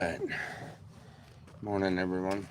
Alright. Morning, everyone.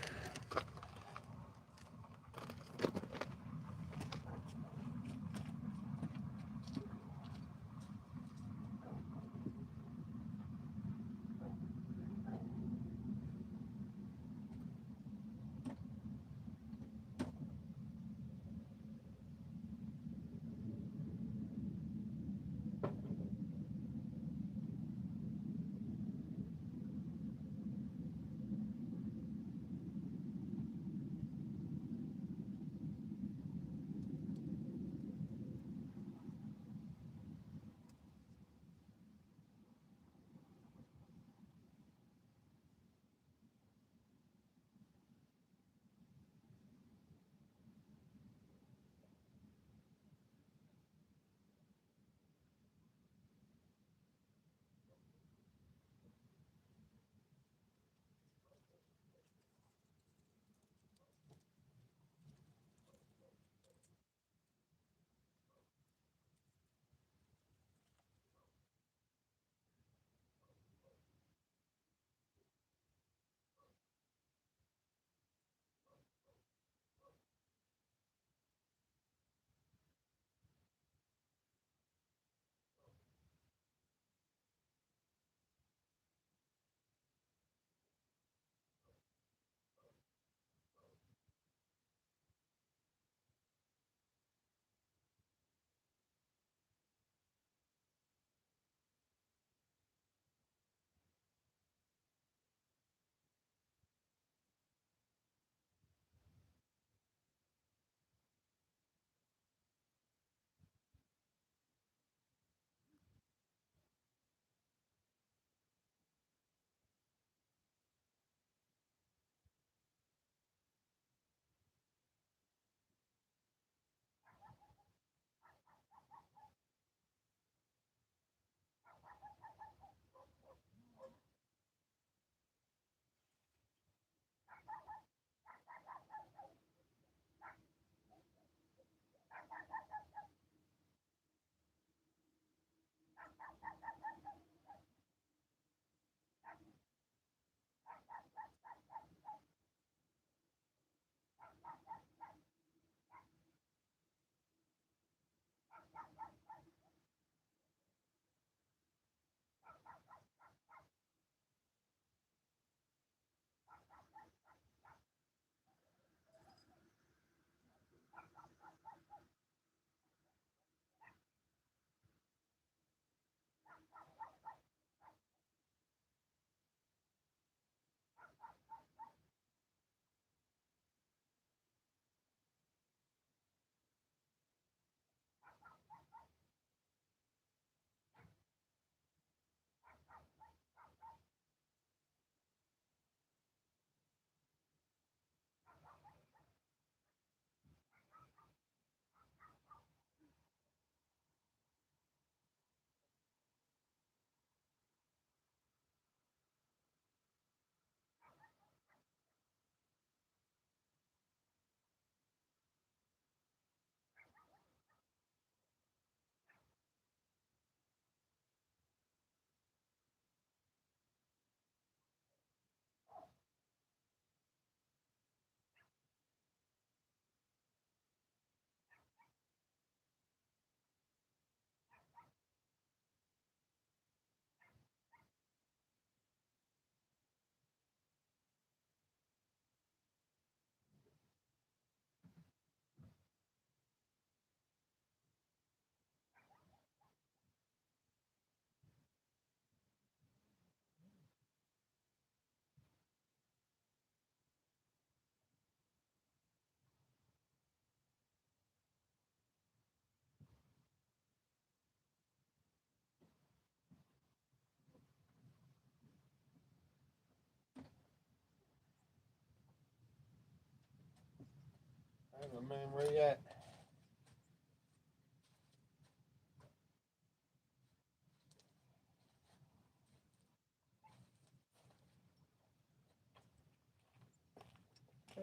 Hey, my man, where you at?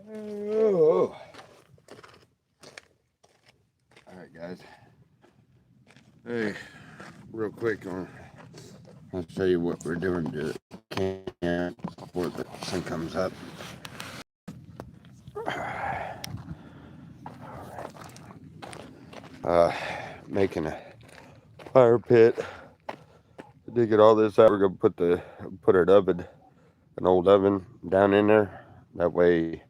Oh. Alright, guys. Hey, real quick, I'll show you what we're doing to camp. Yeah, before the sun comes up. Making a fire pit. Digging all this out. We're gonna put an old oven down in there. That way,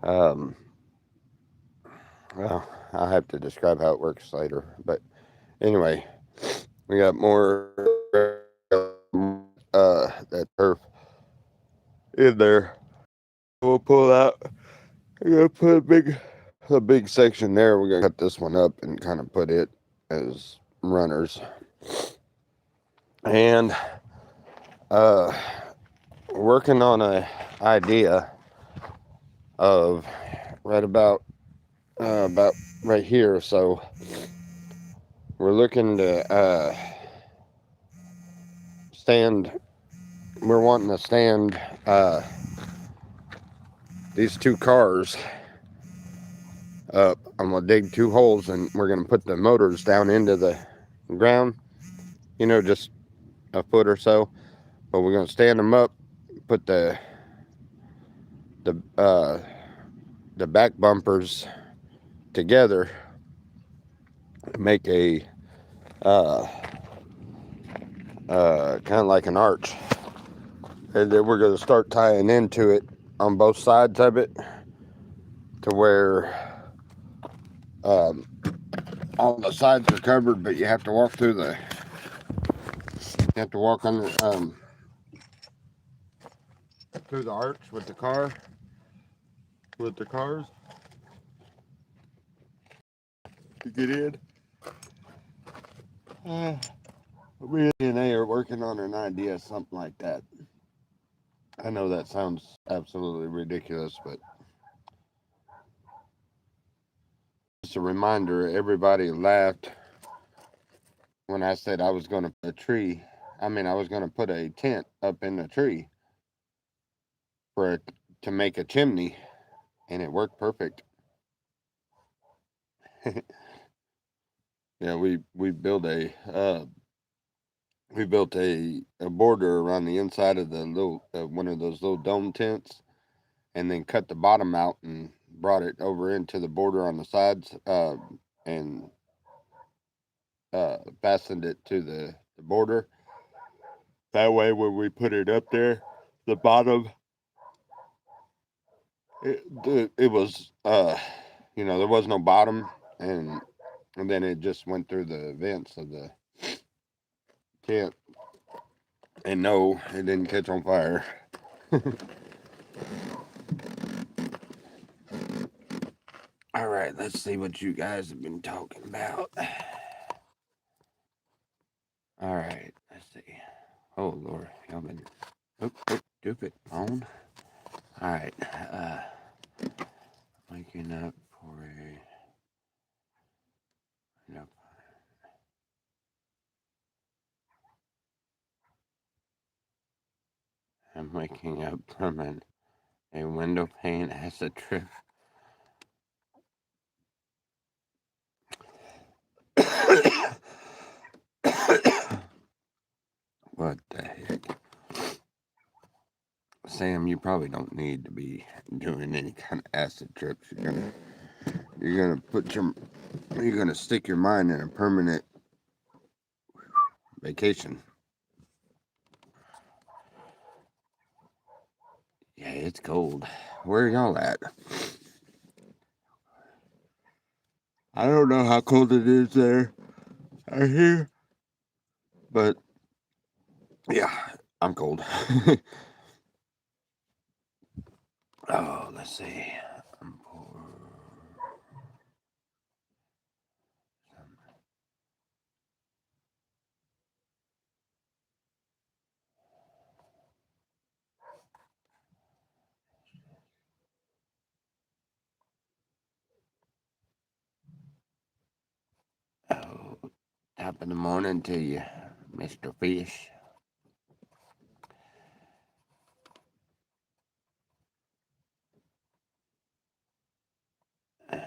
well, I'll have to describe how it works later. But anyway, we got more that turf in there. We'll pull out. We're gonna put a big section there. We're gonna cut this one up and kind of put it as runners. And working on an idea of right about right here. So we're looking to stand. We're wanting to stand these two cars up. I'm gonna dig 2 holes and we're gonna put the motors down into the ground. You know, just a foot or so. But we're gonna stand them up, put the back bumpers together, make a kind of like an arch, and then we're going to start tying into it on both sides of it to where all the sides are covered, but you have to walk through the through the arch with the cars to get in. Me and A are working on an idea, something like that. I know that sounds absolutely ridiculous, but just a reminder, everybody laughed when I said I was going to put I was going to put a tent up in the tree to make a chimney, and it worked perfect. Yeah, we built a border around the inside of the little one of those little dome tents, and then cut the bottom out and brought it over into the border on the sides, and fastened it to the border. That way, when we put it up there, the bottom, it was there was no bottom, and then it just went through the vents of the tent. And no, it didn't catch on fire. All right, let's see what you guys have been talking about. All right, let's see. Oh Lord, y'all been stupid on. All right, waking up for a nope. I'm waking up from a window pane acid trip. What the heck? Sam, you probably don't need to be doing any kind of acid trips. You're gonna stick your mind in a permanent vacation. Yeah, it's cold. Where are y'all at? I don't know how cold it is there or here, but yeah, I'm cold. Oh, let's see. Oh, top of the morning to you, Mr. Fish. Good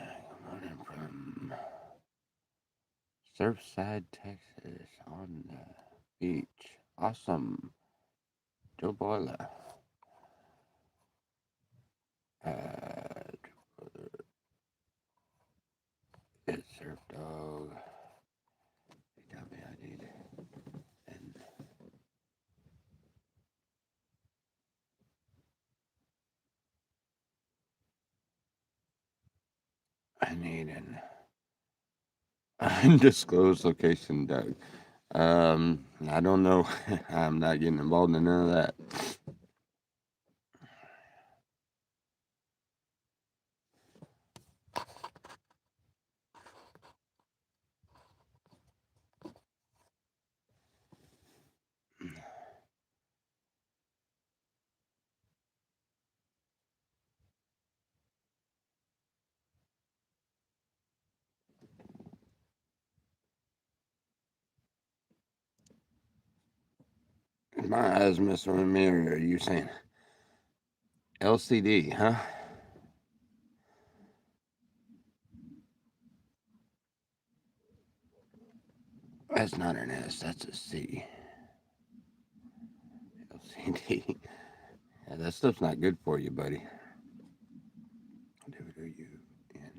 morning from Surfside, Texas, on the beach. Awesome. still boiling. It's Surf Dog. He got me. I need and I need an undisclosed location, Doug. I don't know. I'm not getting involved in none of that. My eyes messing with me, or are you saying LCD, huh? That's not an S, that's a C. LCD. Yeah, that stuff's not good for you, buddy. W-U-N.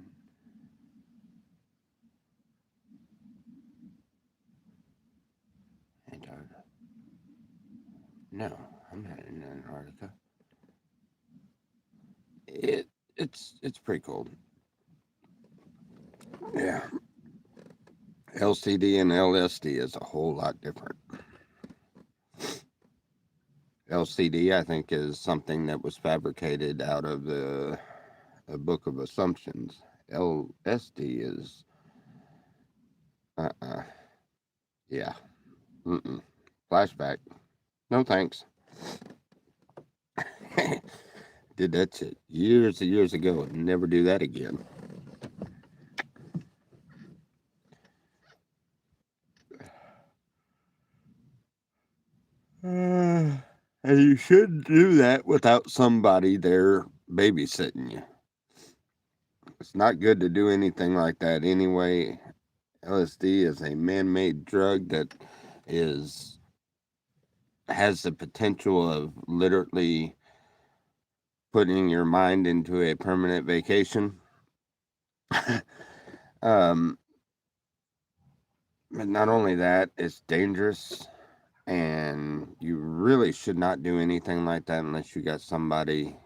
Antarctica. No, I'm not in Antarctica. It's pretty cold. Yeah. LCD and LSD is a whole lot different. LCD, I think, is something that was fabricated out of a book of assumptions. LSD is, yeah, flashback. No thanks. Did that shit years and years ago and never do that again. And you shouldn't do that without somebody there babysitting you. It's not good to do anything like that anyway. LSD is a man-made drug that has the potential of literally putting your mind into a permanent vacation. But not only that, it's dangerous, and you really should not do anything like that unless you got somebody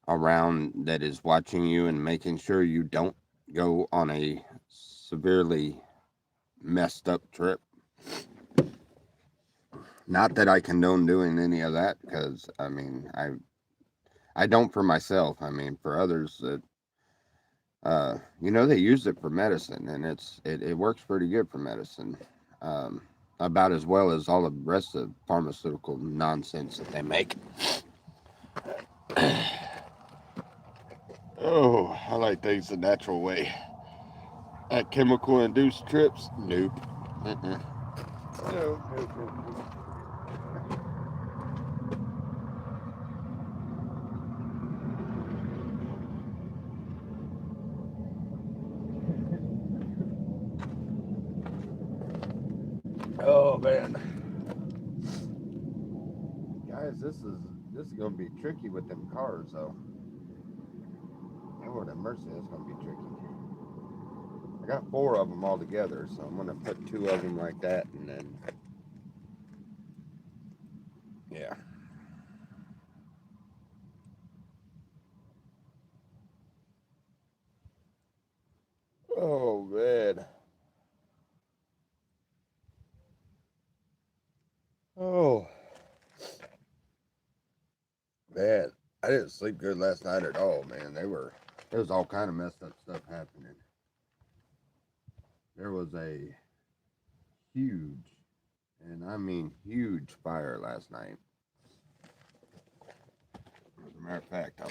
around that is watching you and making sure you don't go on a severely messed up trip. Not that I condone doing any of that, because I mean, I don't for myself. I mean, for others that they use it for medicine, and it works pretty good for medicine. About as well as all the rest of pharmaceutical nonsense that they make. Oh, I like things the natural way. At chemical induced trips, nope. Nope. Oh man, guys, this is gonna be tricky with them cars, though. Lord have mercy, it's gonna be tricky. I got 4 of them all together, so I'm gonna put 2 of them like that, and then yeah. Oh man. Oh man, I didn't sleep good last night at all, man. There was all kind of messed up stuff happening. There was a huge, and I mean huge, fire last night. As a matter of fact,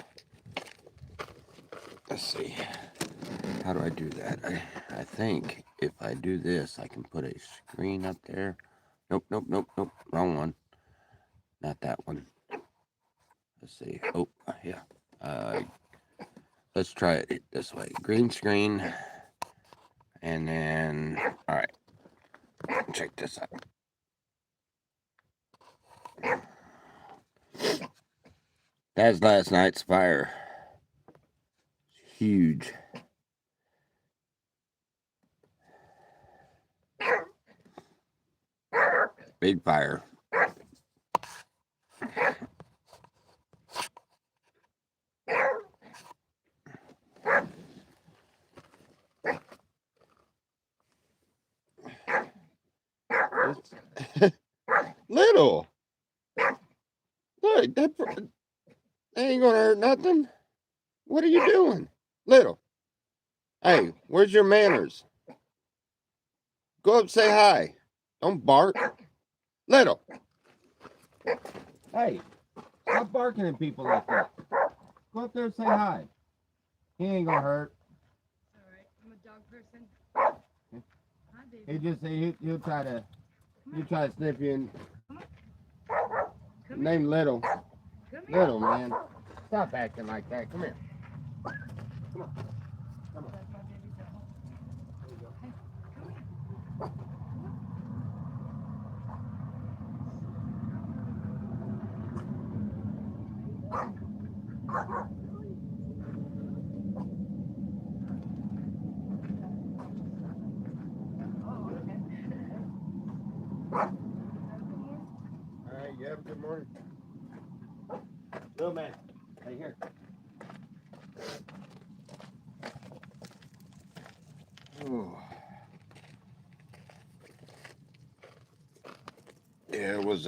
let's see. How do I do that? I think if I do this, I can put a screen up there. Nope. Wrong one. Not that one. Let's see. Oh, yeah. Let's try it this way. Green screen. And then, all right. Check this out. That's last night's fire. Huge. Big fire. Little. Look, that ain't gonna hurt nothing. What are you doing? Little. Hey, where's your manners? Go up, say hi. Don't bark. Little. Hey, stop barking at people like that. Go up there and say hi. He ain't gonna hurt. Alright, I'm a dog person. Hi, baby. He'll try to sniff you and Come name here. Little. Come here. Little, man. Stop acting like that. Come here. Come on. Come on. That's my baby dog. There you go. Hey, come here. Oh, okay. All right, you have a good morning. Little man. Hey, here. Oh. Yeah, it was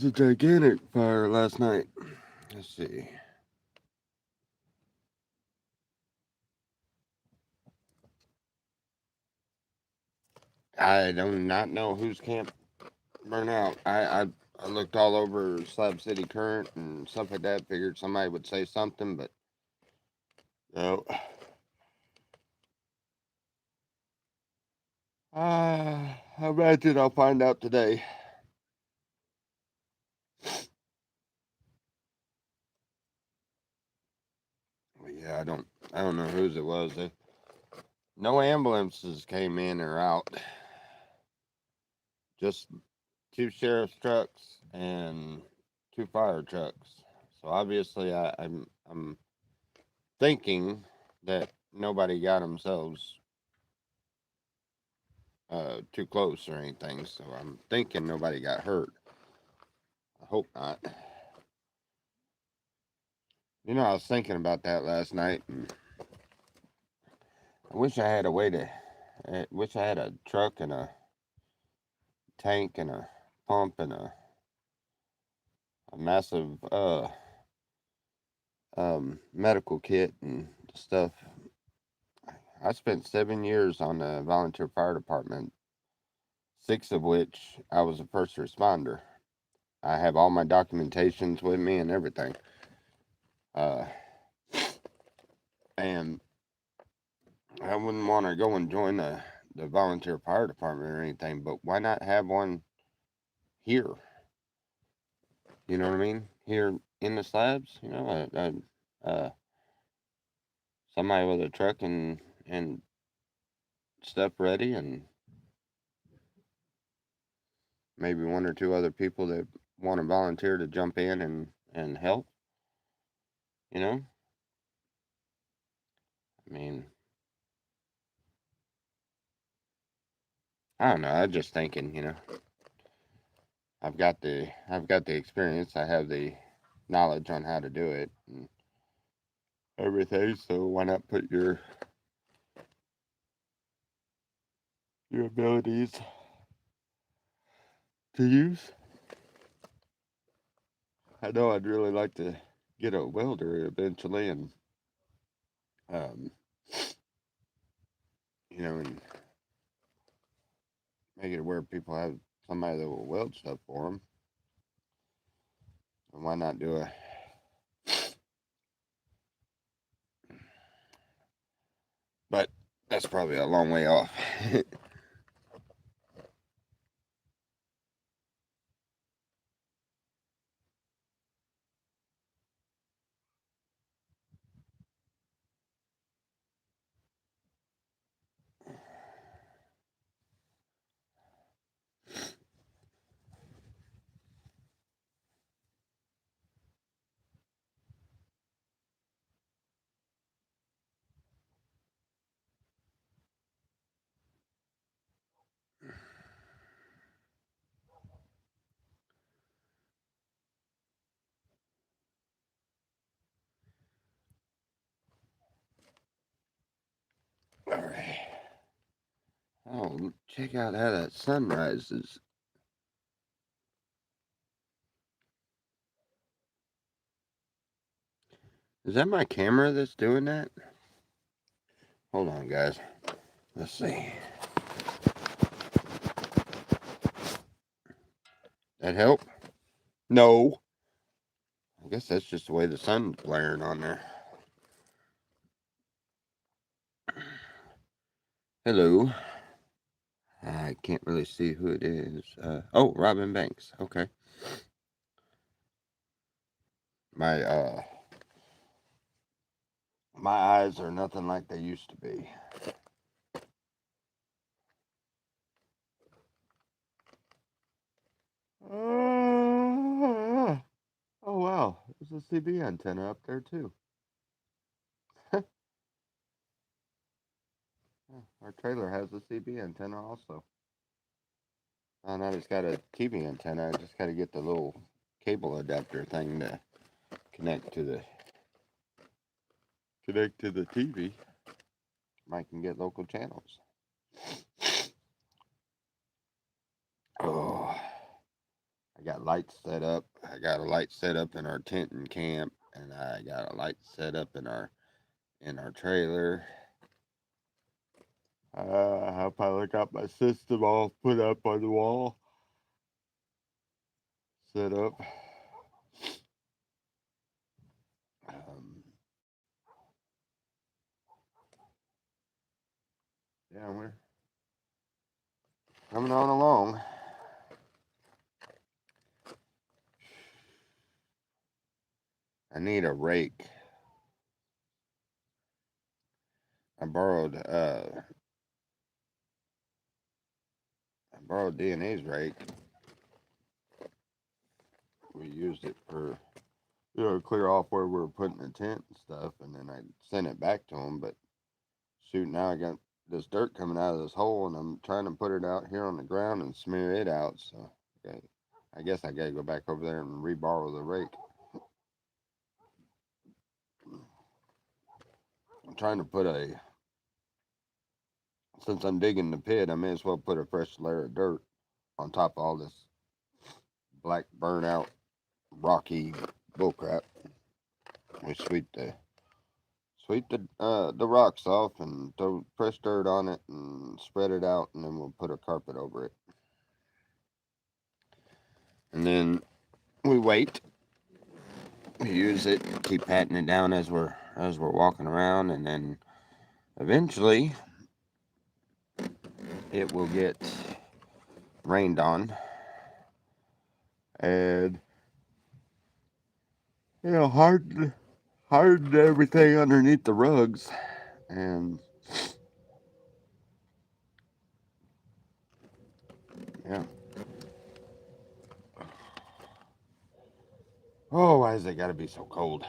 a gigantic fire last night. Let's see. I do not know whose camp burned out. I looked all over Slab City Current and stuff like that. Figured somebody would say something, but no. I imagine I'll find out today. But yeah, I don't know whose it was. No ambulances came in or out. Just 2 sheriff's trucks and 2 fire trucks. So obviously, I'm thinking that nobody got themselves too close or anything. So I'm thinking nobody got hurt. I hope not. You know, I was thinking about that last night, and I wish I had a way to. I wish I had a truck and a tank and a pump and a massive medical kit and stuff. I spent 7 years on the volunteer fire department, 6 of which I was a first responder. I have all my documentations with me and everything. And I wouldn't want to go and join the volunteer fire department or anything, but why not have one here? You know what I mean? Here in the slabs, you know, somebody with a truck and stuff ready, and maybe 1 or 2 other people that want to volunteer to jump in and help. You know, I mean, I don't know. I'm just thinking. You know, I've got the experience. I have the knowledge on how to do it and everything. So why not put your abilities to use? I know I'd really like to get a welder eventually, and um, you know, and make it where people have somebody that will weld stuff for them. And why not do a? But that's probably a long way off. Oh, check out how that sun rises. Is that my camera that's doing that? Hold on, guys. Let's see. That help? No. I guess that's just the way the sun's blaring on there. Hello. I can't really see who it is. Oh, Robin Banks. Okay. My my eyes are nothing like they used to be. Oh wow, there's a CB antenna up there too. Our trailer has a CB antenna also. And I just got a TV antenna. I just got to get the little cable adapter thing to connect to the TV. I can get local channels. Oh, I got lights set up. I got a light set up in our tent and camp, and I got a light set up in our trailer. I finally got my system all put up on the wall, set up. Yeah, we're coming on along. I need a rake. I borrowed DNA's rake. We used it for, clear off where we were putting the tent and stuff, and then I sent it back to them. But shoot, now I got this dirt coming out of this hole, and I'm trying to put it out here on the ground and smear it out. So I guess I gotta go back over there and re-borrow the rake. I'm trying to put since I'm digging the pit, I may as well put a fresh layer of dirt on top of all this black burnout rocky bullcrap. We sweep the rocks off and throw fresh dirt on it and spread it out, and then we'll put a carpet over it. And then we wait. We use it, keep patting it down as we're walking around, and then eventually it will get rained on, and harden everything underneath the rugs, and yeah. Oh, why has it got to be so cold?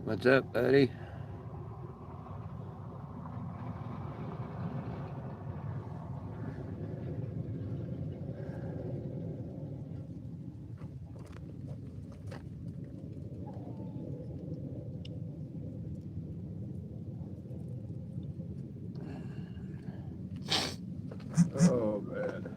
What's up, buddy? Oh, man.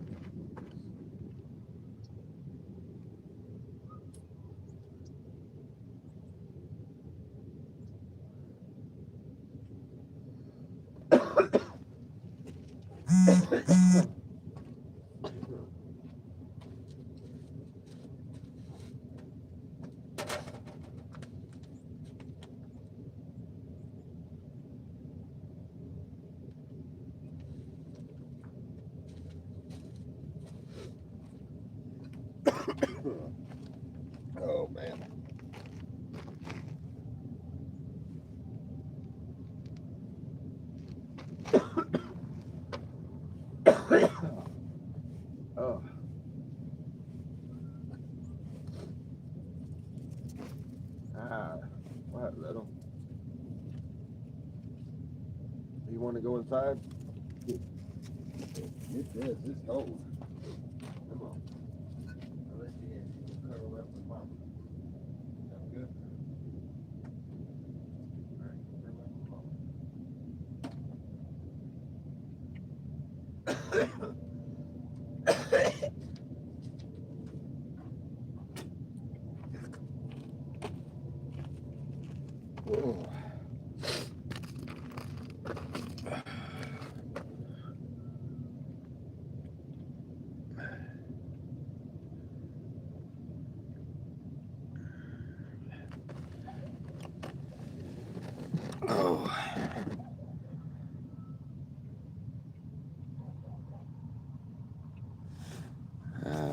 Oh, man. want to go inside? It is. It's cold. Come on. I'll let you in. Cuddle up with Mama. Sound good? All right. Cuddle up with Mama. Oh. Oh.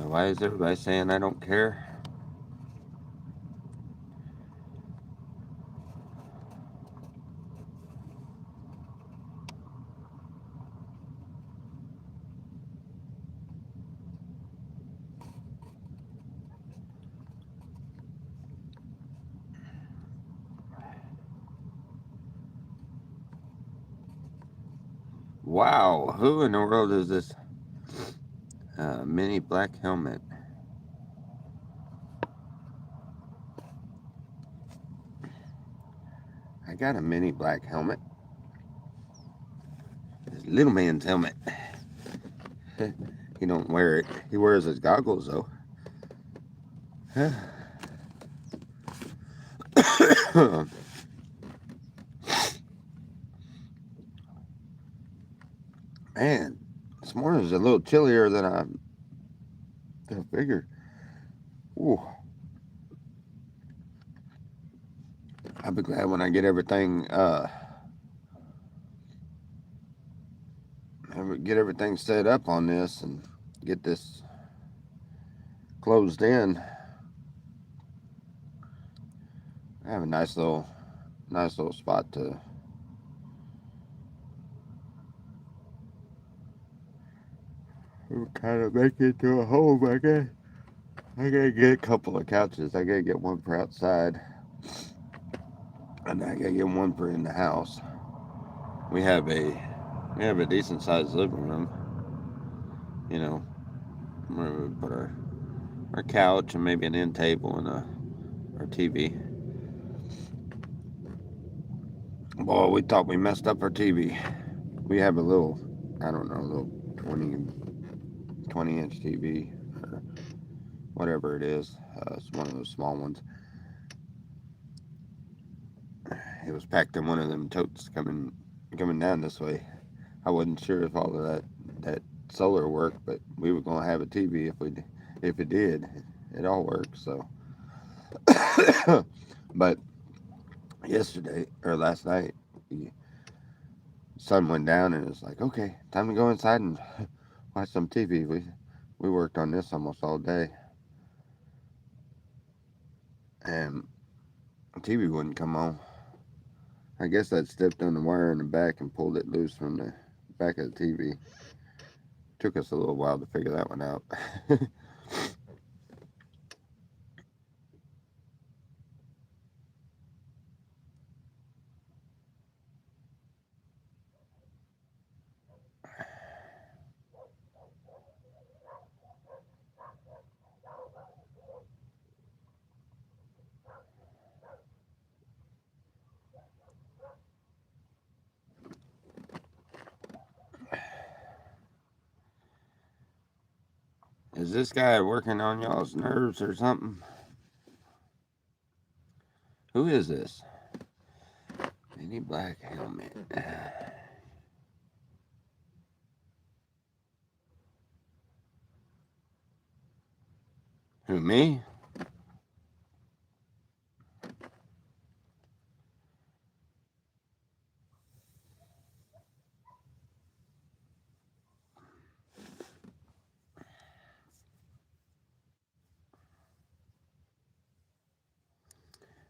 Why is everybody saying I don't care? Wow, who in the world is this mini black helmet? I got a mini black helmet. It's little man's helmet. He don't wear it. He wears his goggles though. Man, this morning is a little chillier than I figured. Ooh. I'll be glad when I get everything set up on this and get this closed in. I have a nice little spot to kind of make it to a home, I guess. I gotta get a couple of couches. I gotta get one for outside, and I gotta get one for in the house. We have a decent sized living room. You know, where we put our couch and maybe an end table and our TV. Boy, we thought we messed up our TV. We have a little, I don't know, little 20-inch TV, or whatever it is. It's one of those small ones. It was packed in one of them totes coming down this way. I wasn't sure if all of that solar worked, but we were gonna have a TV if it did. It all worked. So, but yesterday or last night, the sun went down and it was like, okay, time to go inside and watch some TV. We worked on this almost all day, and the TV wouldn't come on. I guess I'd stepped on the wire in the back and pulled it loose from the back of the TV. Took us a little while to figure that one out. Is this guy working on y'all's nerves or something? Who is this? Mini black helmet. Who, me?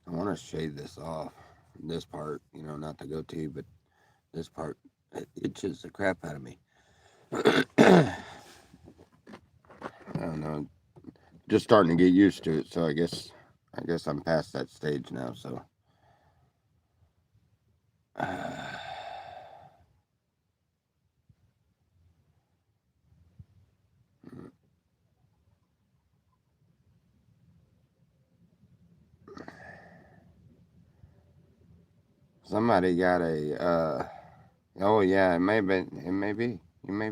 I want to shave this off. This part, not the goatee, but this part, it itches the crap out of me. I don't know. Just starting to get used to it, so I guess I'm past that stage now. So Somebody got a, oh yeah, it may be, you may be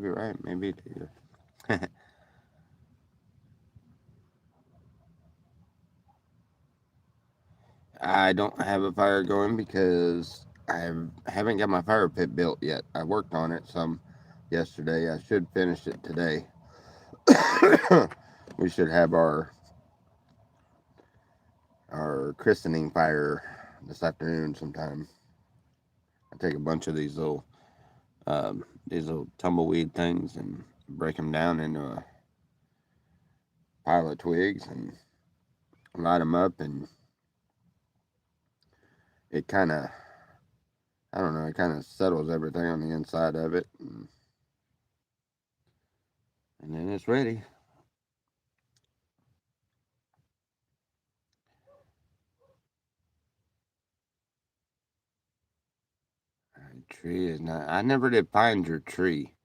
right, maybe too. I don't have a fire going because I haven't got my fire pit built yet. I worked on it some yesterday. I should finish it today. We should have our christening fire this afternoon sometime. I take a bunch of these little tumbleweed things and break them down into a pile of twigs and light them up, and it kind of, I don't know, it kind of settles everything on the inside of it, and then it's ready. Tree is not. I never did find your tree.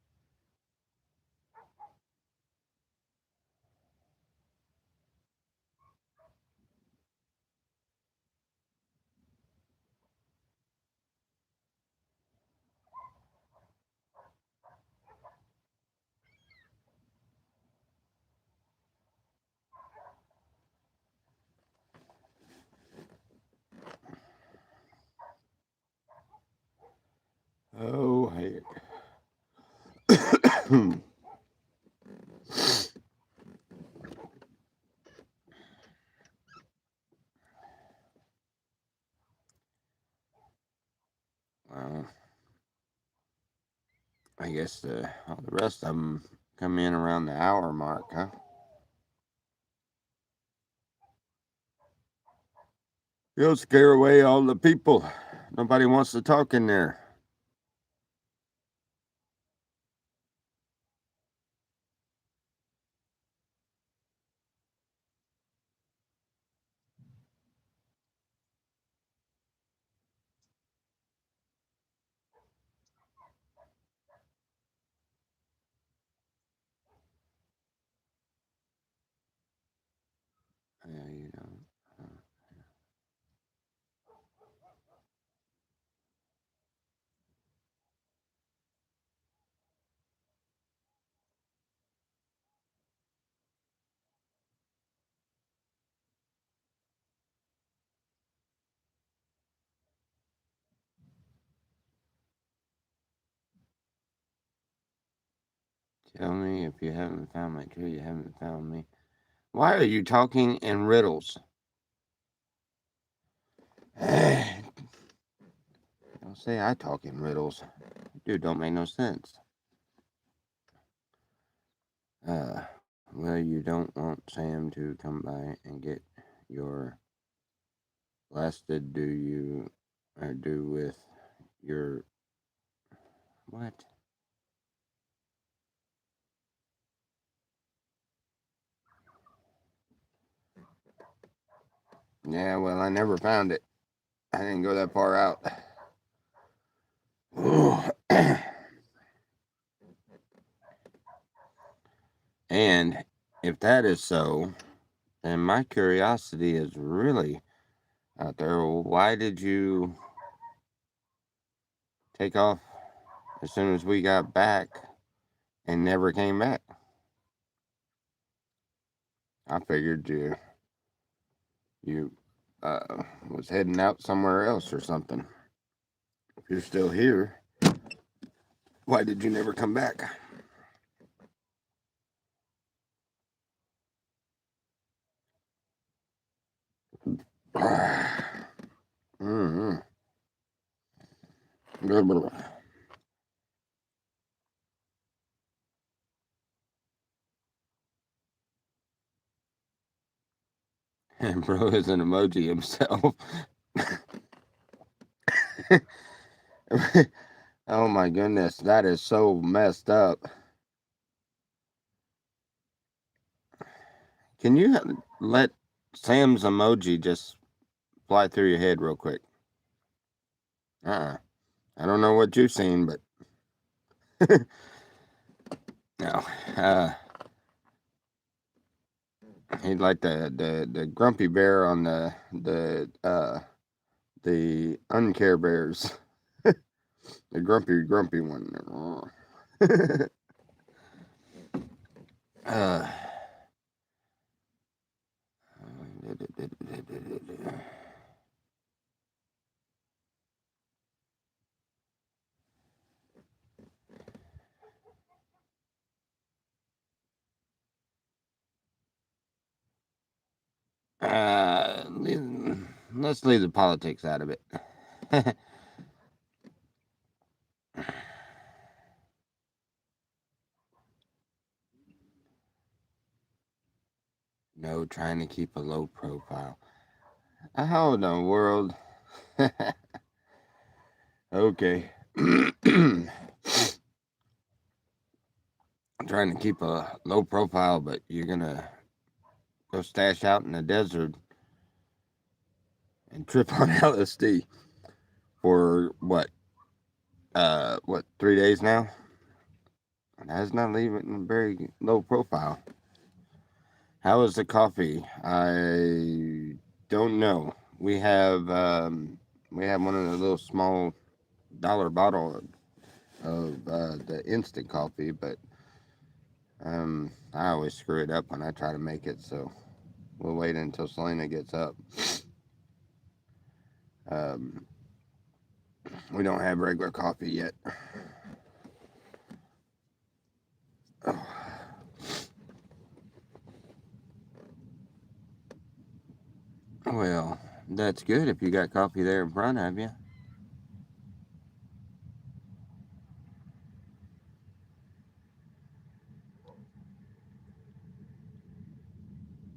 Oh heck. Well, I guess all the rest of them come in around the hour mark, huh? You'll scare away all the people. Nobody wants to talk in there. Yeah, you know. Tell me if you haven't found my tree, you haven't found me. Why are you talking in riddles? Don't say I talk in riddles. Dude, don't make no sense. Well, you don't want Sam to come by and get your blasted, do you, or do with your, what? Yeah, well, I never found it. I didn't go that far out. And if that is so, then my curiosity is really out there. Why did you take off as soon as we got back and never came back? I figured you was heading out somewhere else or something. If you're still here, why did you never come back? Mm-hmm. And bro is an emoji himself. Oh my goodness, that is so messed up. Can you let Sam's emoji just fly through your head real quick? I don't know what you've seen, but no. He'd like the grumpy bear on the the Uncare Bears. The grumpy one. uh, let's leave the politics out of it. No, trying to keep a low profile. How in the world? Okay. I'm trying to keep a low profile, but you're gonna go stash out in the desert and trip on LSD for what? 3 days now? That's not leaving a very low profile. How is the coffee? I don't know. We have one of the little small dollar bottle of the instant coffee, but I always screw it up when I try to make it, so we'll wait until Selena gets up. Um, we don't have regular coffee yet. Oh. Well, that's good if you got coffee there in front of you.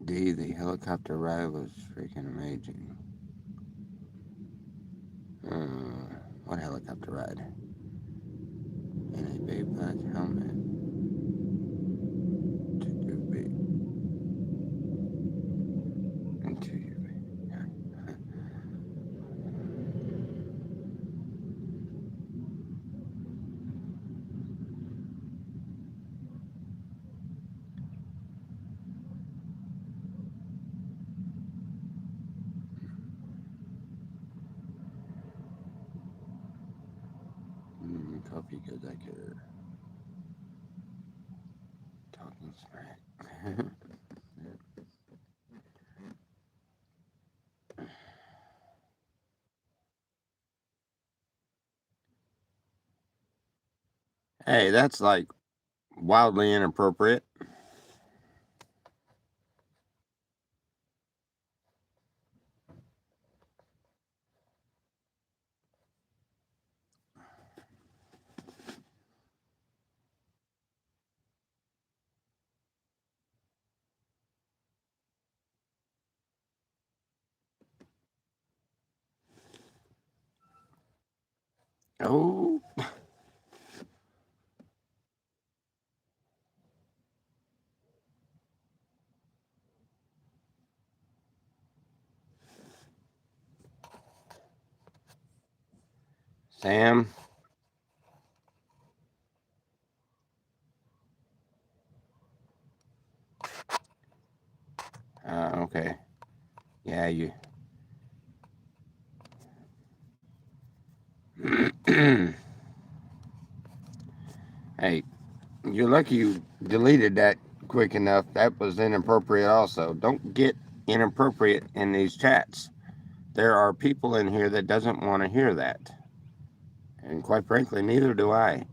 D, the helicopter ride was freaking amazing. What helicopter ride? In a big black helmet. To do big. Into you. Coffee because I could talking smack. Hey, that's like wildly inappropriate. Oh. Sam. Okay. Yeah, you. Hey, you're lucky you deleted that quick enough. That was inappropriate also. Don't get inappropriate in these chats. There are people in here that doesn't want to hear that. And quite frankly, neither do I.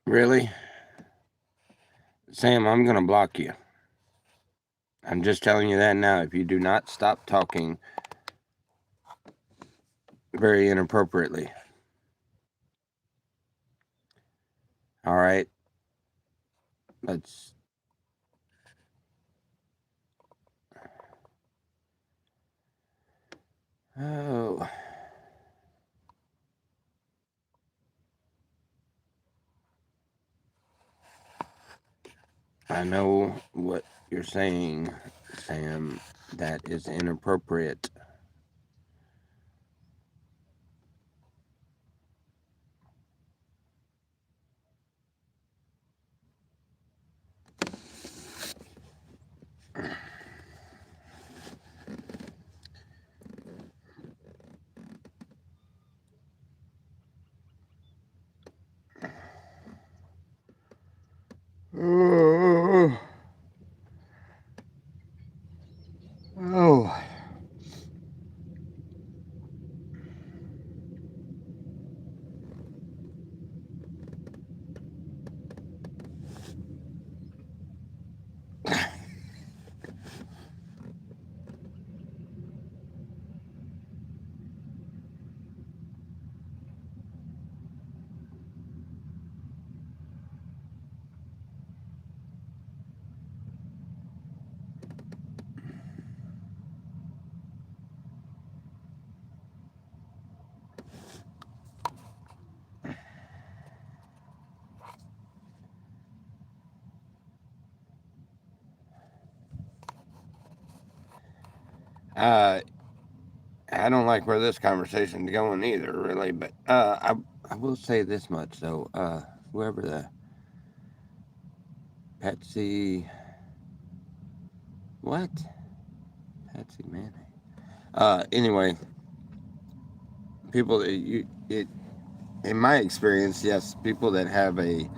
Really? Sam, I'm going to block you. I'm just telling you that now. If you do not stop talking very inappropriately. All right? Let's. Oh. I know what you're saying, Sam. That is inappropriate. Oh. Oh. Uh, I don't like where this conversation's going either, really. But I will say this much though. Whoever the Patsy, what? Patsy Manning. Anyway, people that in my experience, yes, people that have a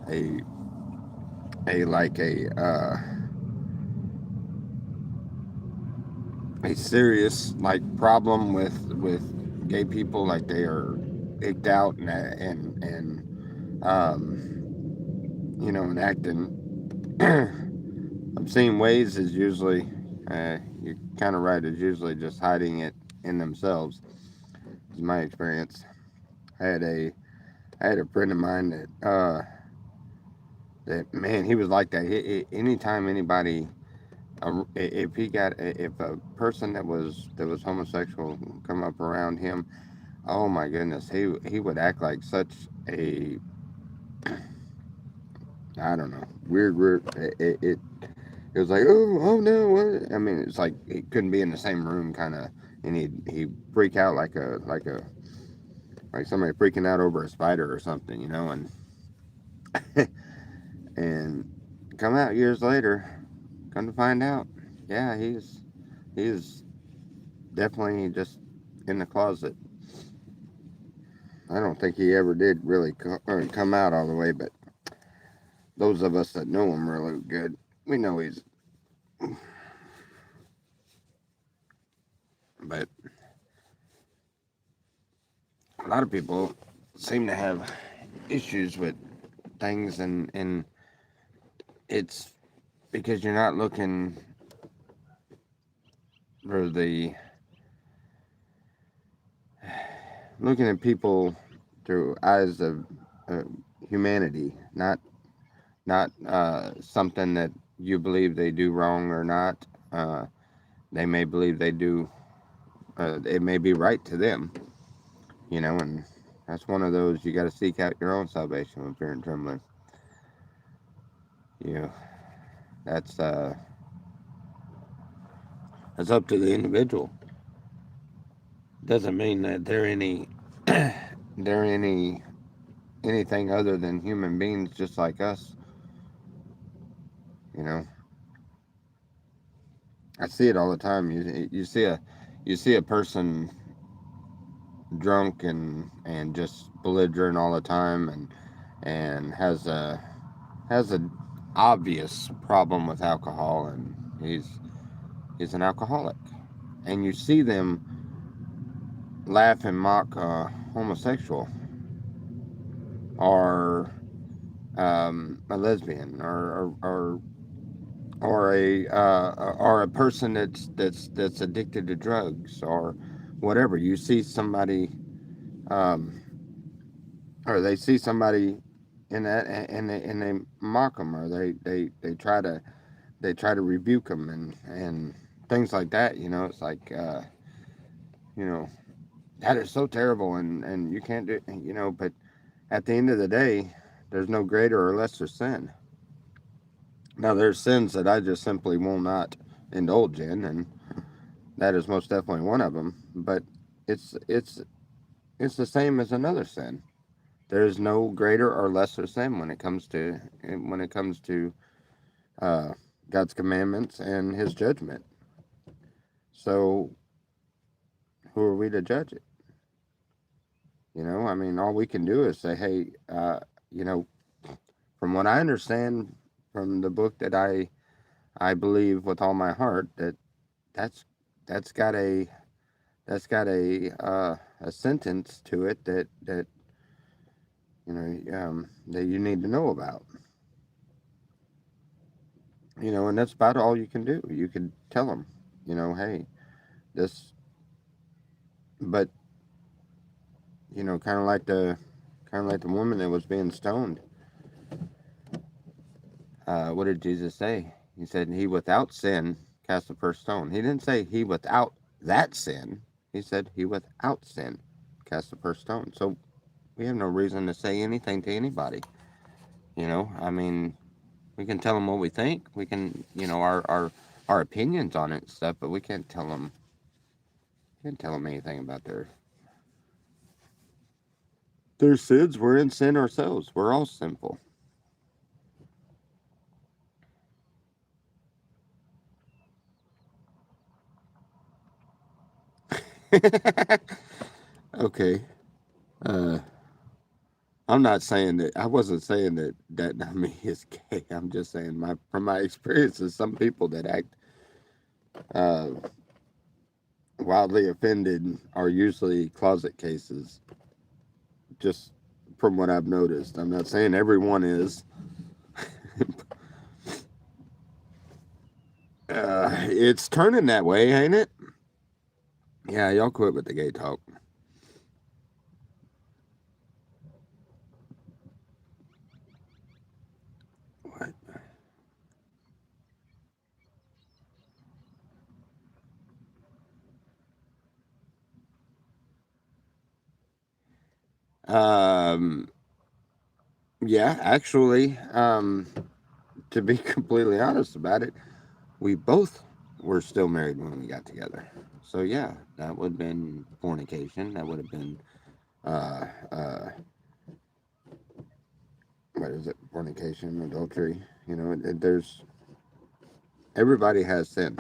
a serious like problem with gay people, like they are icked out and acting obscene ways is usually you're kind of right. Is usually just hiding it in themselves. Is my experience. I had a I had a friend of mine that man, he was like that. Anytime anybody, if a person that was homosexual come up around him, oh my goodness, he would act like such a, I don't know, weird. It was like, oh no, what? I mean, it's like he couldn't be in the same room, kind of, and he'd freak out like somebody freaking out over a spider or something, and come out years later, come to find out, yeah, he's definitely just in the closet. I don't think he ever did really come out all the way, but those of us that know him really good, we know he's. But a lot of people seem to have issues with things, and it's because you're not for the looking at people through eyes of uh, humanity, not something that you believe they do wrong or not. Uh, they may believe they do. It may be right to them, and that's one of those you got to seek out your own salvation with fear and trembling. You know, that's uh, that's up to the individual. Doesn't mean that they're anything other than human beings, just like us. You know, I see it all the time. You see a person drunk and just belligerent all the time, and has a obvious problem with alcohol, and He's an alcoholic, and you see them laugh and mock a homosexual or a lesbian or a person that's addicted to drugs or whatever. You see somebody, um, or they see somebody in that, and they mock them, or they try to rebuke them and things like that. It's like you know that is so terrible, and you can't do. But at the end of the day, there's no greater or lesser sin. Now, there's sins that I just simply will not indulge in, and that is most definitely one of them. But it's it's it's the same as another sin. There is no greater or lesser sin when it comes to uh, God's commandments and His judgment. So, who are we to judge it? I mean, all we can do is say, hey, you know, from what I understand from the book that I believe with all my heart that that's that's got a a sentence to it that that you need to know about. And that's about all you can do. You could tell them, hey, this, but kind of like the woman that was being stoned. What did Jesus say? He said, "He without sin cast the first stone." He didn't say he without that sin. He said he without sin cast the first stone. So we have no reason to say anything to anybody. I mean, we can tell them what we think. We can, our opinions on it and stuff, but we can't tell them. Can't tell them anything about their sins. We're in sin ourselves. We're all sinful. Okay. Uh, I'm not saying that. I wasn't saying that me is gay. I'm just saying from my experiences, some people that act uh, wildly offended are usually closet cases. Just from what I've noticed, I'm not saying everyone is. It's turning that way, ain't it? Yeah, y'all quit with the gay talk. What? Um, yeah, actually, to be completely honest about it, we both were still married when we got together. So yeah, that would have been fornication. That would have been uh, uh, what is it? Fornication, adultery. There's everybody has sin.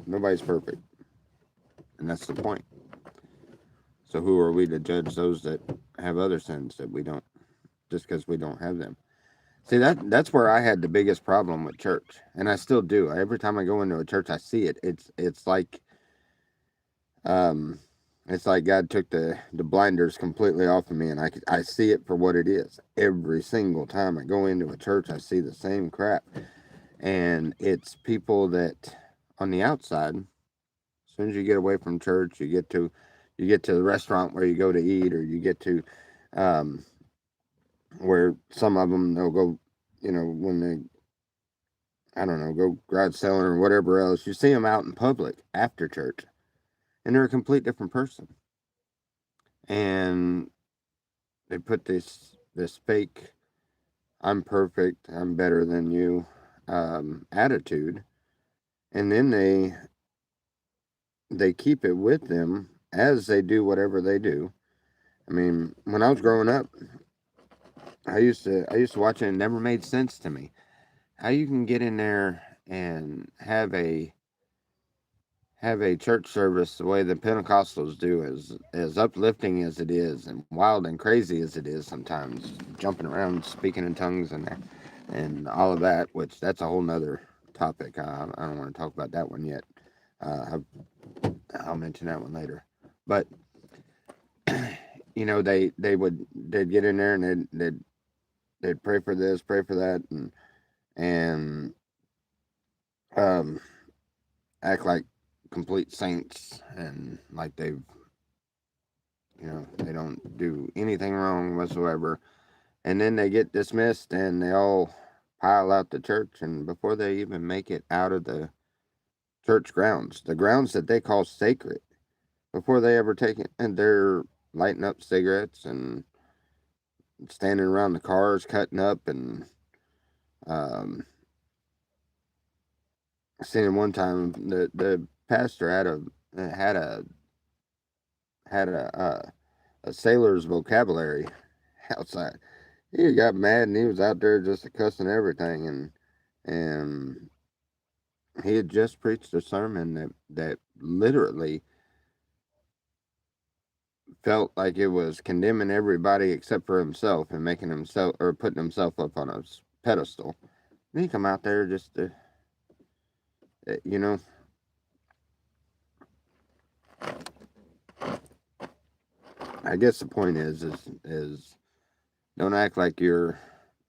Nobody's perfect, and that's the point. So who are we to judge those that have other sins that we don't, just because we don't have them? See, that's where I had the biggest problem with church, and I still do. Every time I go into a church, I see it. Um, it's like God took the blinders completely off of me, and I see it for what it is. Every single time I go into a church, I see the same crap, and it's people that on the outside. As soon as you get away from church, you get to the restaurant where you go to eat, or you get to um, where some of them they'll go, when I don't know, go garage selling or whatever else. You see them out in public after church, and they're a complete different person. And they put this fake, "I'm perfect, I'm better than you" attitude, and then they keep it with them as they do whatever they do. I mean, when I was growing up, I used to watch it and it never made sense to me. How you can get in there and have a church service the way the Pentecostals do, as uplifting as it is and wild and crazy as it is sometimes, jumping around, speaking in tongues and all of that, which that's a whole nother topic. I don't want to talk about that one yet. I'll mention that one later. But you know, they'd get in there and they'd pray for this, pray for that, and um, act like complete saints and like they don't do anything wrong whatsoever. And then they get dismissed and they all pile out the church, and before they even make it out of the church grounds, the grounds that they call sacred, before they ever take it, and they're lighting up cigarettes and standing around the cars cutting up. And um seen one time the pastor had a sailor's vocabulary outside. He got mad and he was out there just cussing everything, and he had just preached a sermon that literally felt like it was condemning everybody except for himself and making himself or putting himself up on a pedestal. And he come out there just to, you know, I guess the point is don't act like you're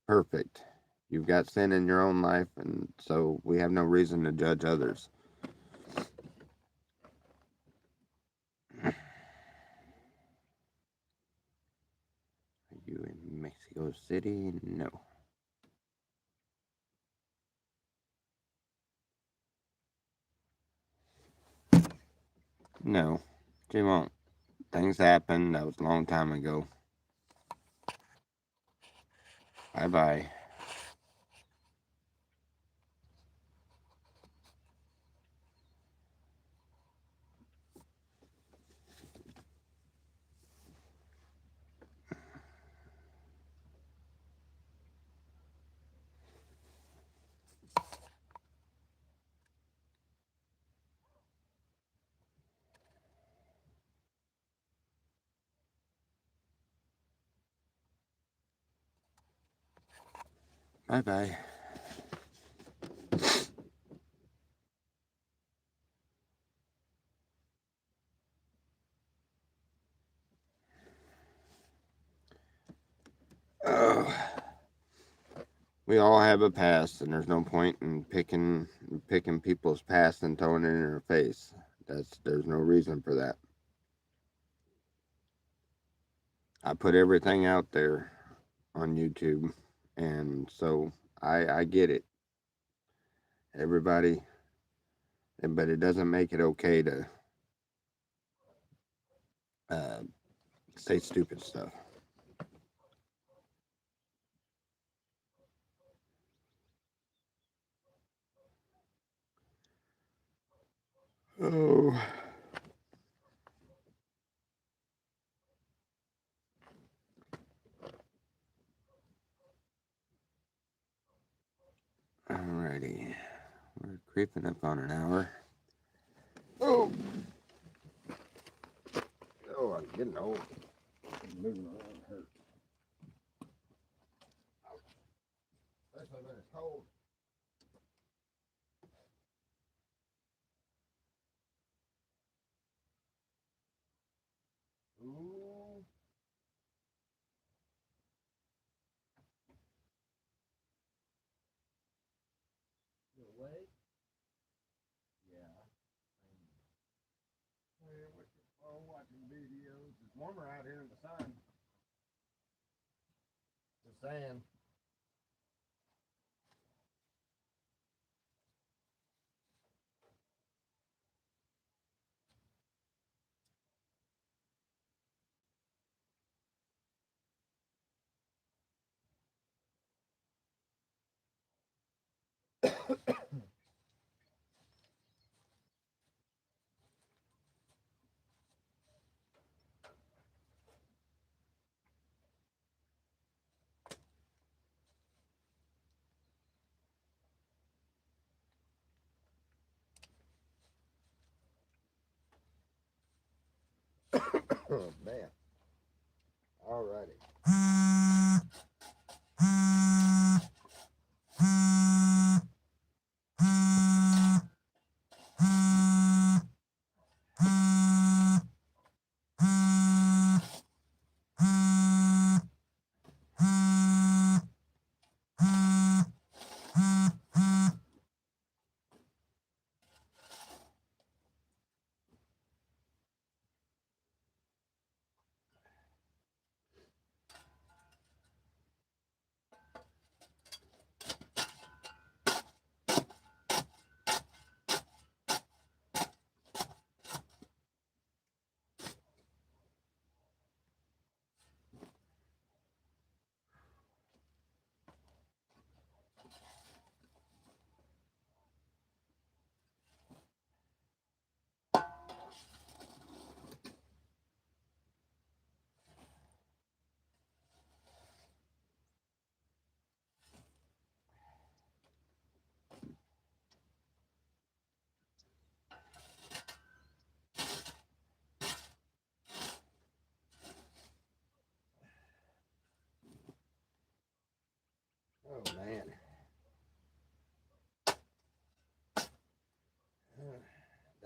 perfect. You've got sin in your own life, and so we have no reason to judge others. Are you in Mexico City? No. No, she won't. Things happen. That was a long time ago. Bye-bye. Bye-bye. Oh, we all have a past, and there's no point in picking people's past and throwing it in their face. There's no reason for that. I put everything out there on YouTube, and so I get it. Everybody, but it doesn't make it okay to say stupid stuff. Oh. Alrighty. We're creeping up on an hour. Oh! Oh, I'm getting old. Moving around hurts. Especially when it's cold. Ooh. You awake? Yeah. Well, with your phone watching videos. It's warmer out here in the sun. Just saying. Oh, man. Alrighty.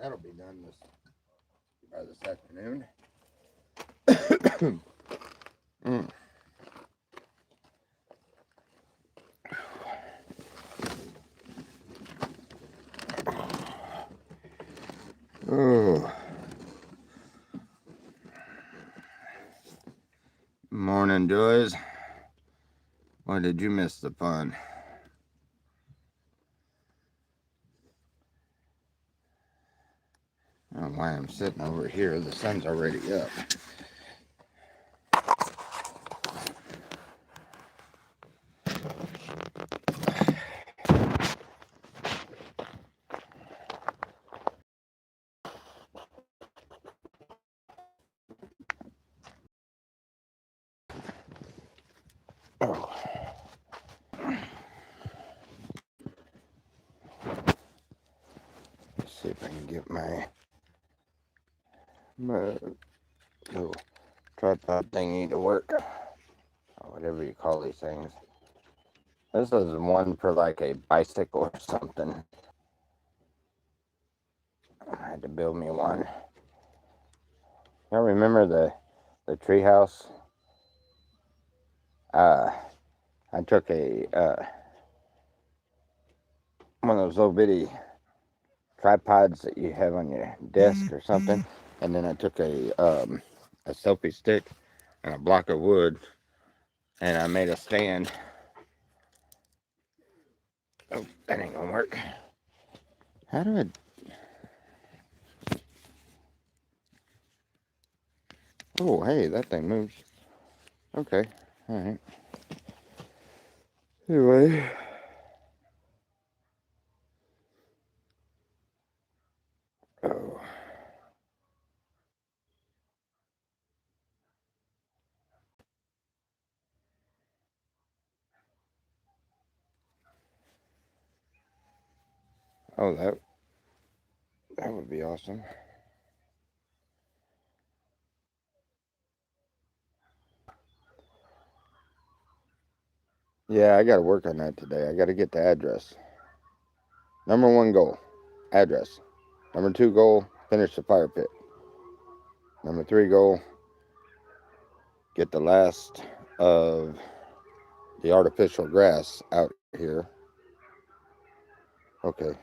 That'll be done by this afternoon. Mm. Oh. Morning, Joyce. Why did you miss the fun? I don't know why I'm sitting over here. The sun's already up. Oh. Let's see if I can get my little tripod thingy to work. Or whatever you call these things. This is one for like a bicycle or something. I had to build me one. Y'all remember the treehouse? I took a one of those little bitty tripods that you have on your desk or something, and then I took a selfie stick and a block of wood, and I made a stand. Oh, that ain't gonna work. How do I? Oh, hey, that thing moves. Okay, all right. Anyway. Oh. Oh, that would be awesome. Yeah, I got to work on that today. I got to get the address. Number 1 goal, address. Number 2 goal, finish the fire pit. Number 3 goal, get the last of the artificial grass out here. Okay,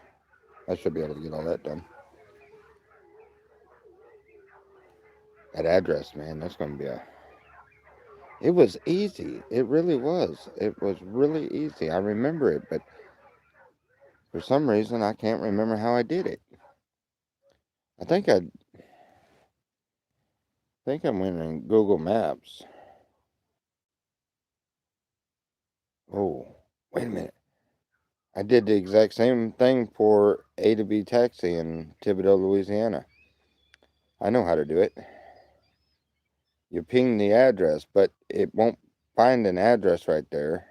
I should be able to get all that done. That address, man, that's going to be a... It was easy. It really was. It was really easy. I remember it, but for some reason, I can't remember how I did it. I think I went in Google Maps. Oh, wait a minute. I did the exact same thing for A to B Taxi in Thibodaux, Louisiana. I know how to do it. You ping the address, but it won't find an address right there.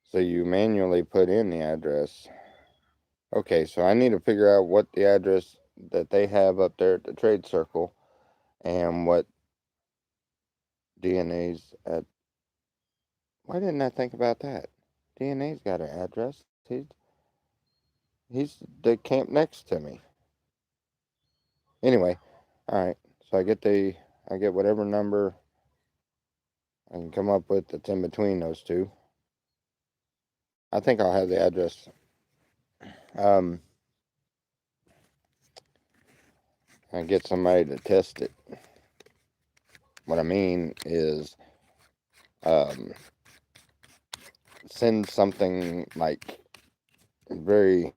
So you manually put in the address. Okay, so I need to figure out what the address that they have up there at the trade circle and what DNA's at. Why didn't I think about that? DNA's got an address. He's the camp next to me. Anyway, all right. So I get whatever number I can come up with that's in between those two. I think I'll have the address. I get somebody to test it. What I mean is, send something like very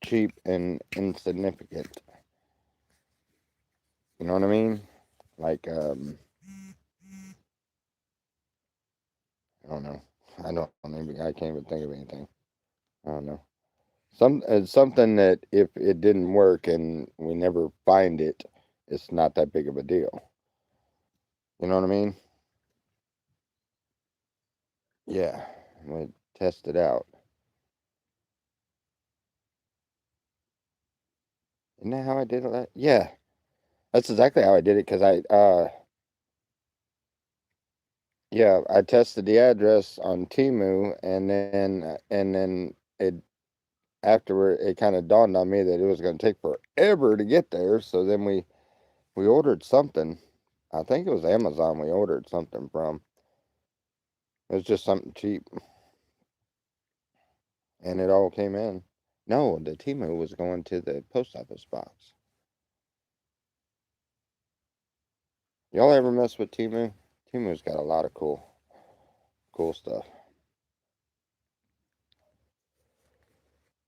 cheap and insignificant. You know what I mean? Like, I don't know. I can't even think of anything. I don't know. Something that if it didn't work and we never find it, it's not that big of a deal. You know what I mean? Yeah, we test it out. Isn't that how I did it? Yeah, that's exactly how I did it. Cause I tested the address on Temu, and then it after it kind of dawned on me that it was going to take forever to get there. So then we ordered something. I think it was Amazon we ordered something from. It was just something cheap. And it all came in. No, the Temu was going to the post office box. Y'all ever mess with Temu? Temu's got a lot of cool stuff.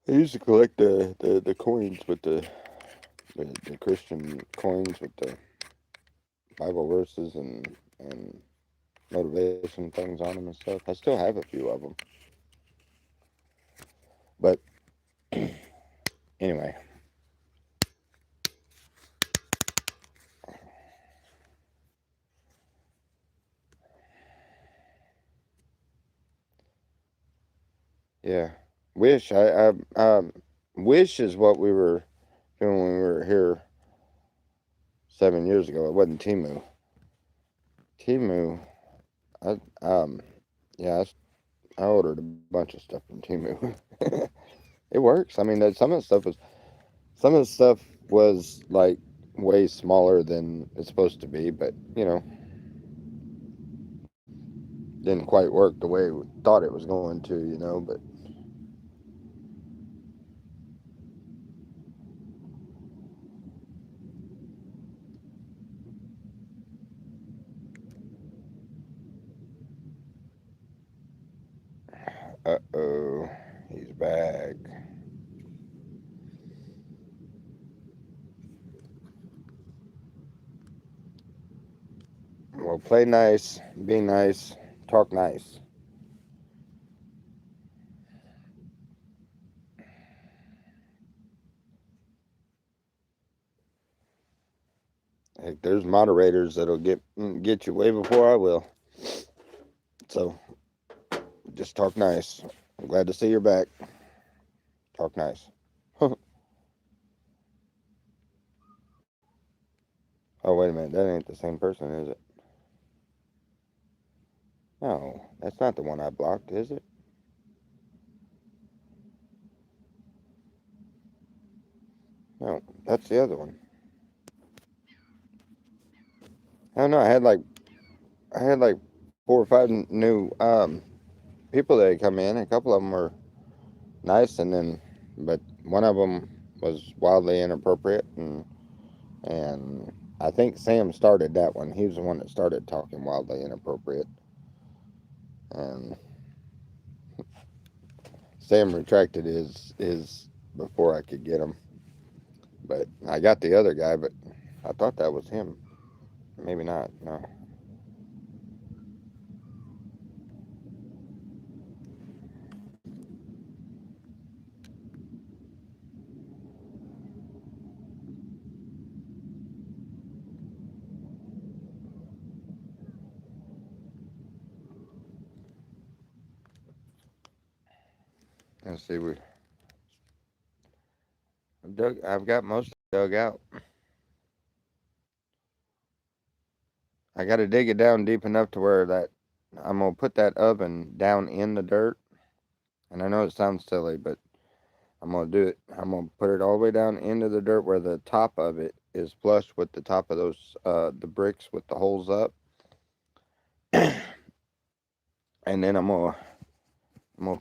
I used to collect the coins with the Christian coins with the Bible verses and motivation things on them and stuff. I still have a few of them. But anyway. Yeah. Wish Wish is what we were doing when we were here 7 years ago. It wasn't Temu. Temu, yeah, I ordered a bunch of stuff from Temu. It works. I mean, some of the stuff was like way smaller than it's supposed to be, but didn't quite work the way we thought it was going to, but uh-oh, he's back. Well, play nice, be nice, talk nice. Heck, there's moderators that'll get you way before I will. So, just talk nice. I'm glad to see you're back. Talk nice. Oh, wait a minute. That ain't the same person, is it? No, that's not the one I blocked, is it? No, that's the other one. I don't know. I had like 4 or 5 new people that had come in. A couple of them were nice, but one of them was wildly inappropriate, and I think Sam started that one. He was the one that started talking wildly inappropriate, and Sam retracted his before I could get him. But I got the other guy, but I thought that was him. Maybe not. No. Let's see. I've got most dug out. I got to dig it down deep enough to where that I'm gonna put that oven down in the dirt. And I know it sounds silly, but I'm gonna do it. I'm gonna put it all the way down into the dirt where the top of it is flush with the top of those the bricks with the holes up. And then I'm gonna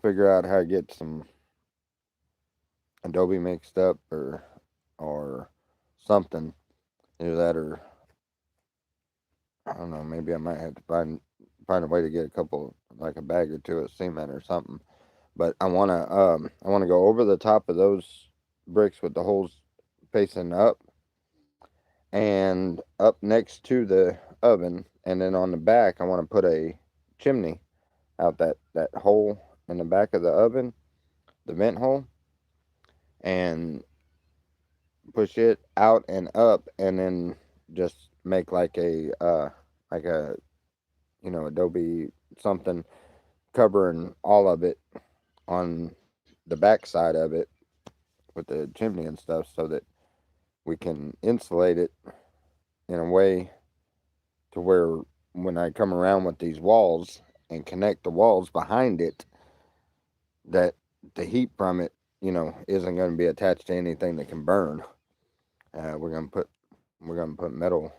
figure out how to get some adobe mixed up or something. Either that or I don't know, maybe I might have to find a way to get a couple, like a bag or two of cement or something. But I wanna go over the top of those bricks with the holes facing up and up next to the oven, and then on the back I want to put a chimney out that hole in the back of the oven, the vent hole, and push it out and up, and then just make like a adobe something covering all of it on the back side of it with the chimney and stuff, so that we can insulate it in a way to where when I come around with these walls and connect the walls behind it, that the heat from it, isn't going to be attached to anything that can burn. We're gonna put metal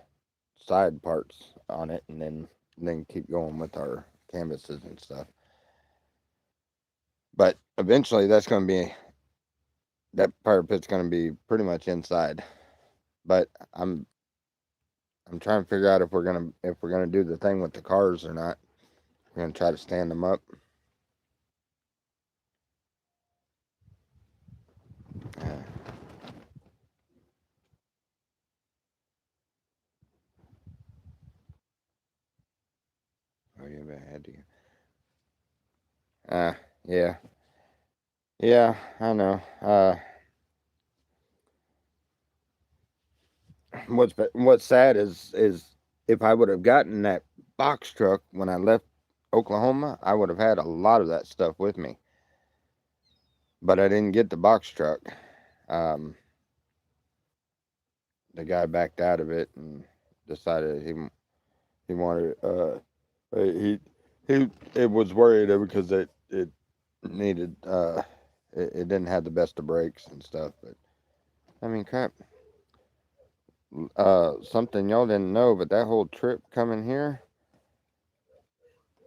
side parts on it, and then keep going with our canvases and stuff. But eventually, that fire pit's gonna be pretty much inside. But I'm trying to figure out if we're gonna do the thing with the cars or not. We're gonna try to stand them up. Uh, oh yeah, but I had to. Yeah, yeah, I know. What's sad is if I would have gotten that box truck when I left Oklahoma, I would have had a lot of that stuff with me. But I didn't get the box truck. Um, the guy backed out of it and decided he wanted he he it was worried because it needed it didn't have the best of brakes and stuff. But I mean, crap. Something y'all didn't know, but that whole trip coming here,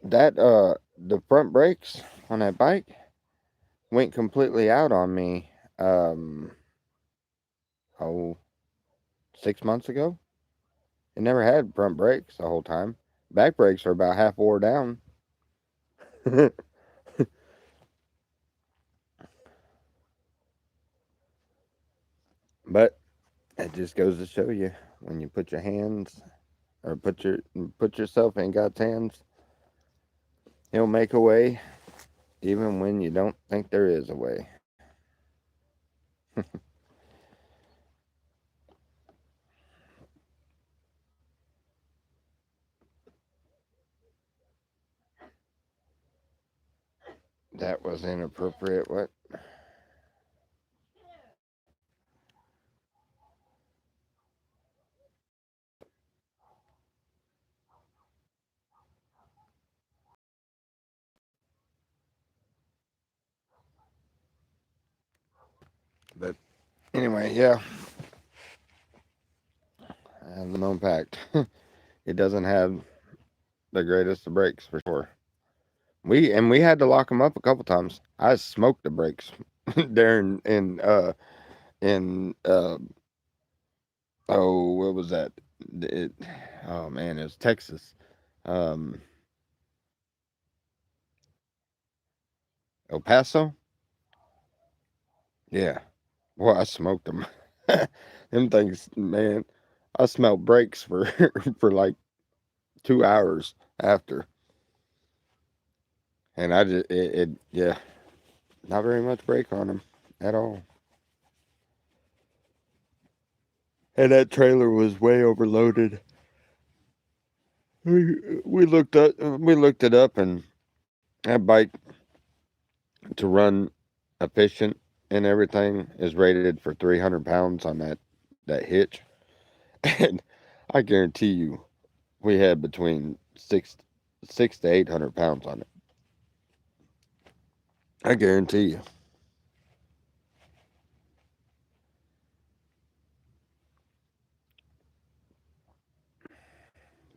that the front brakes on that bike went completely out on me. Um, oh, 6 months ago. It never had front brakes the whole time. Back brakes are about half wore down. But it just goes to show you, when you put your hands or put yourself in God's hands, He'll make a way even when you don't think there is a way. That was inappropriate. What? But anyway, yeah, I have them unpacked. It doesn't have the greatest of brakes for sure. We had to lock them up a couple times. I smoked the brakes there in oh, what was that? It, oh man, it was Texas. Um, El Paso. Yeah. Well, I smoked them. Them things, man. I smelled brakes for for like 2 hours after, and I just yeah, not very much brake on them at all. And that trailer was way overloaded. We looked it up, and that bike, to run efficient and everything, is rated for 300 pounds on that hitch, and I guarantee you, we had between six to 800 pounds on it. I guarantee you.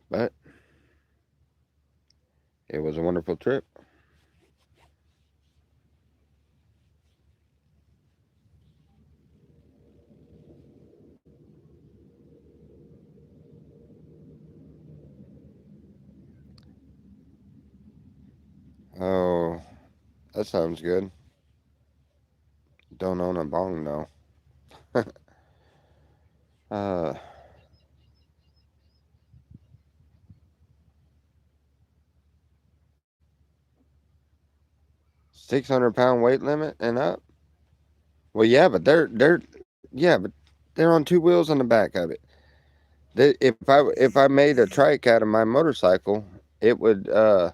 But it was a wonderful trip. Oh, that sounds good. Don't own a bong though. uh, 600-pound weight limit and up. Well, yeah, but yeah, but they're on two wheels on the back of it. If I made a trike out of my motorcycle, it would uh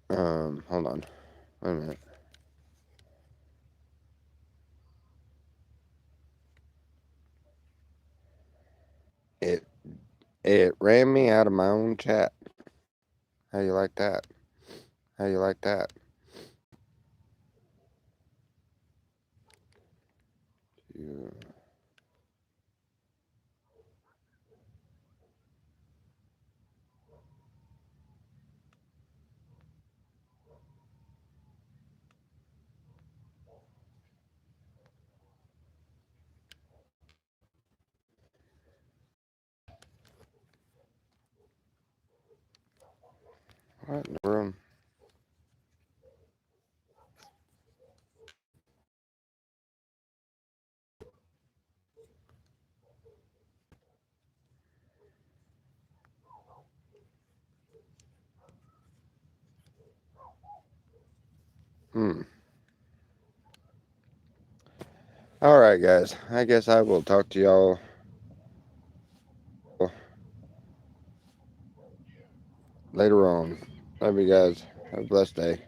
hold on, wait a minute. It it ran me out of my own chat. How you like that? How you like that? Yeah. What in the room? All right, guys. I guess I will talk to y'all later on. Love you guys. Have a blessed day.